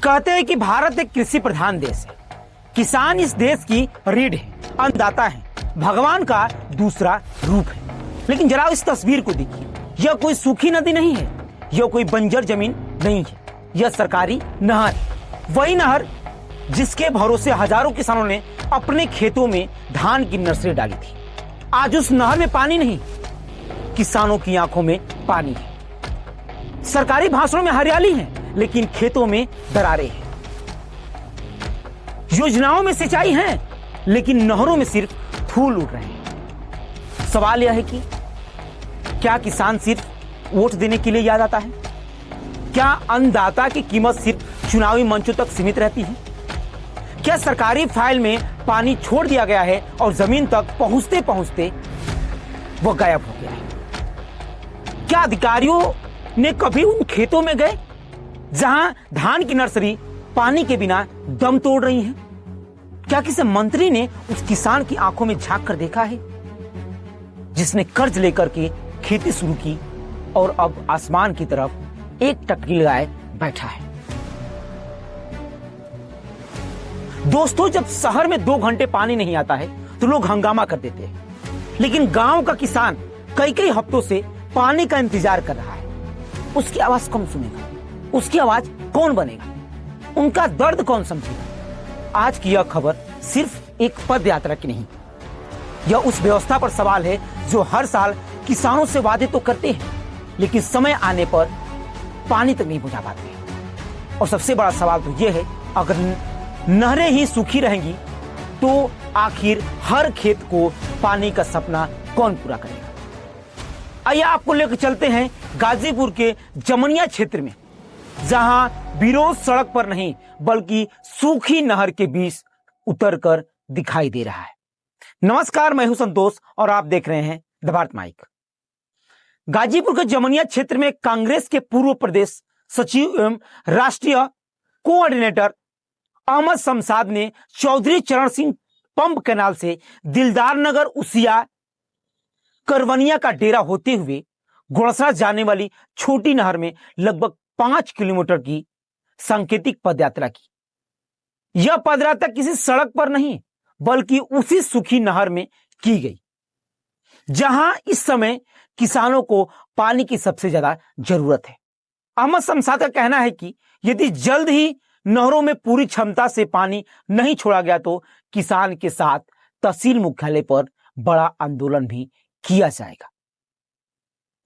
कहते हैं कि भारत एक कृषि प्रधान देश है। किसान इस देश की रीढ़ है, अन्नदाता है, भगवान का दूसरा रूप है। लेकिन जरा इस तस्वीर को देखिए, यह कोई सूखी नदी नहीं है, यह कोई बंजर जमीन नहीं है, यह सरकारी नहर है। वही नहर जिसके भरोसे हजारों किसानों ने अपने खेतों में धान की नर्सरी डाली थी। आज उस नहर में पानी नहीं, किसानों की आंखों में पानी है। सरकारी भाषणों में हरियाली है, लेकिन खेतों में दरारें हैं। योजनाओं में सिंचाई है, लेकिन नहरों में सिर्फ फूल उड़ रहे हैं। सवाल यह है कि क्या किसान सिर्फ वोट देने के लिए याद आता है? क्या अन्नदाता की कीमत सिर्फ चुनावी मंचों तक सीमित रहती है? क्या सरकारी फाइल में पानी छोड़ दिया गया है और जमीन तक पहुंचते पहुंचते वह गायब हो गया है? क्या अधिकारियों ने कभी उन खेतों में गए जहां धान की नर्सरी पानी के बिना दम तोड़ रही है? क्या किसी मंत्री ने उस किसान की आंखों में झांक कर देखा है जिसने कर्ज लेकर के खेती शुरू की और अब आसमान की तरफ एक टकरी लगाए बैठा है? दोस्तों, जब शहर में 2 घंटे पानी नहीं आता है तो लोग हंगामा कर देते हैं, लेकिन गांव का किसान कई कई हफ्तों से पानी का इंतजार कर रहा है। उसकी आवाज कौन सुनेगा? उसकी आवाज कौन बनेगा? उनका दर्द कौन समझेगा? आज की यह खबर सिर्फ एक पद यात्रा की नहीं, यह उस व्यवस्था पर सवाल है जो हर साल किसानों से वादे तो करते हैं, लेकिन समय आने पर पानी तक नहीं पहुंचा पाते। और सबसे बड़ा सवाल तो यह है, अगर नहरें ही सूखी रहेंगी तो आखिर हर खेत को पानी का सपना कौन पूरा करेगा? आइए आपको लेकर चलते हैं गाजीपुर के जमनिया क्षेत्र में, जहां विरोध सड़क पर नहीं बल्कि सूखी नहर के बीच उतरकर दिखाई दे रहा है। नमस्कार, मैं हूं संतोष और आप देख रहे हैं द भारत माइक। गाजीपुर के जमनिया क्षेत्र में कांग्रेस के पूर्व प्रदेश सचिव एवं राष्ट्रीय कोऑर्डिनेटर अहमद शमशाद ने चौधरी चरण सिंह पंप कैनाल से दिलदार नगर उसिया करवनिया का डेरा होते हुए गुणसरा जाने वाली छोटी नहर में लगभग 5 किलोमीटर की सांकेतिक पदयात्रा की। यह पदयात्रा किसी सड़क पर नहीं बल्कि उसी सूखी नहर में की गई, जहां इस समय किसानों को पानी की सबसे ज्यादा जरूरत है। अहमद शमशाद का कहना है कि यदि जल्द ही नहरों में पूरी क्षमता से पानी नहीं छोड़ा गया तो किसान के साथ तहसील मुख्यालय पर बड़ा आंदोलन भी किया जाएगा।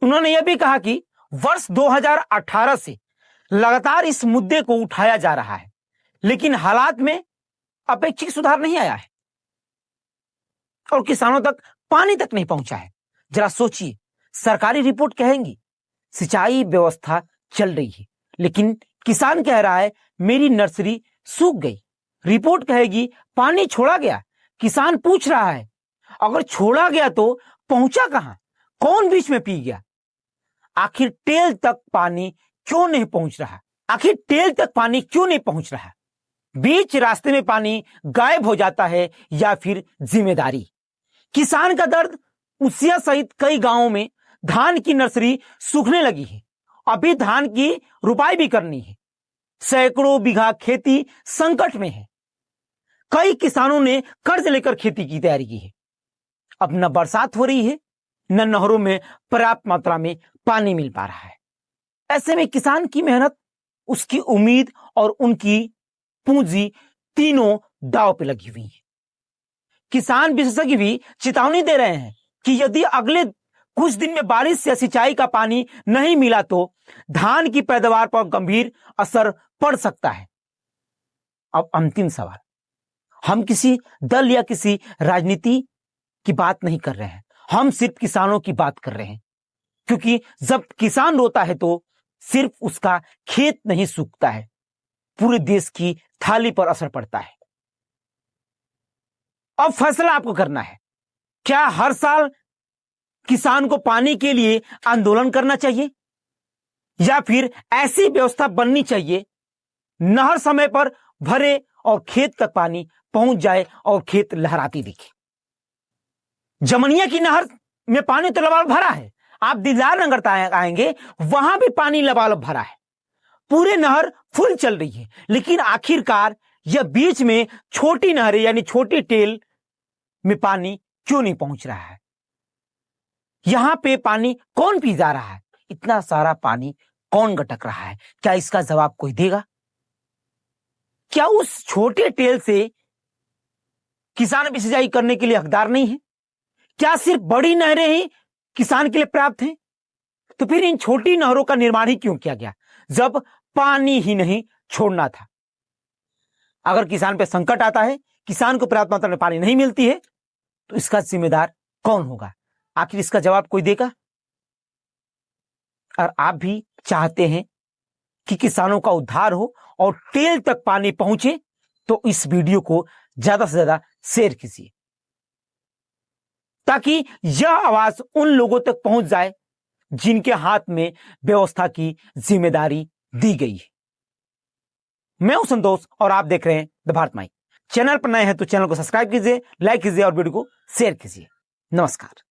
उन्होंने यह भी कहा कि वर्ष 2018 से लगातार इस मुद्दे को उठाया जा रहा है, लेकिन हालात में अपेक्षित सुधार नहीं आया है और किसानों तक पानी तक नहीं पहुंचा है। जरा सोचिए, सरकारी रिपोर्ट कहेंगी सिंचाई व्यवस्था चल रही है, लेकिन किसान कह रहा है मेरी नर्सरी सूख गई। रिपोर्ट कहेगी पानी छोड़ा गया, किसान पूछ रहा है अगर छोड़ा गया तो पहुंचा कहां, कौन बीच में पी गया? आखिर टेल तक पानी क्यों नहीं पहुंच रहा? आखिर टेल तक पानी क्यों नहीं पहुंच रहा? बीच रास्ते में पानी गायब हो जाता है या फिर जिम्मेदारी? किसान का दर्द, उसिया सहित कई गांवों में धान की नर्सरी सूखने लगी है। अभी धान की रुपाई भी करनी है। सैकड़ों बीघा खेती संकट में है। कई किसानों ने कर्ज लेकर खेती की तैयारी की है। अब न बरसात हो रही है, न नहरों में पर्याप्त मात्रा में पानी मिल पा रहा है। ऐसे में किसान की मेहनत, उसकी उम्मीद और उनकी पूंजी तीनों दांव पे लगी हुई है। किसान विशेषज्ञ भी चेतावनी दे रहे हैं कि यदि अगले कुछ दिन में बारिश या सिंचाई का पानी नहीं मिला तो धान की पैदावार पर गंभीर असर पड़ सकता है। अब अंतिम सवाल, हम किसी दल या किसी राजनीति की बात नहीं कर रहे हैं, हम सिर्फ किसानों की बात कर रहे हैं, क्योंकि जब किसान रोता है तो सिर्फ उसका खेत नहीं सूखता है, पूरे देश की थाली पर असर पड़ता है। अब फैसला आपको करना है, क्या हर साल किसान को पानी के लिए आंदोलन करना चाहिए या फिर ऐसी व्यवस्था बननी चाहिए नहर समय पर भरे और खेत तक पानी पहुंच जाए और खेत लहराती दिखे। जमनिया की नहर में पानी तो लबालब भरा है, आप दिलदार नगर आएंगे वहां भी पानी लबालब भरा है। पूरे नहर फुल चल रही है, लेकिन आखिरकार यह बीच में छोटी नहरें यानी छोटी टेल में पानी क्यों नहीं पहुंच रहा है? यहां पे पानी कौन पी जा रहा है? इतना सारा पानी कौन गटक रहा है? क्या इसका जवाब कोई देगा? क्या उस छोटे टेल से किसान भी सिंचाई करने के लिए हकदार नहीं है? क्या सिर्फ बड़ी नहरें ही किसान के लिए पर्याप्त हैं? तो फिर इन छोटी नहरों का निर्माण ही क्यों किया गया जब पानी ही नहीं छोड़ना था? अगर किसान पे संकट आता है, किसान को पर्याप्त मात्रा में पानी नहीं मिलती है, तो इसका जिम्मेदार कौन होगा? आखिर इसका जवाब कोई देगा? और आप भी चाहते हैं कि किसानों का उद्धार हो और टेल तक पानी पहुंचे, तो इस वीडियो को ज्यादा से ज्यादा शेयर कीजिए, ताकि यह आवाज उन लोगों तक पहुंच जाए जिनके हाथ में व्यवस्था की जिम्मेदारी दी गई है। मैं हूं संतोष और आप देख रहे हैं द भारत माइक। चैनल पर नए हैं तो चैनल को सब्सक्राइब कीजिए, लाइक कीजिए और वीडियो को शेयर कीजिए। नमस्कार।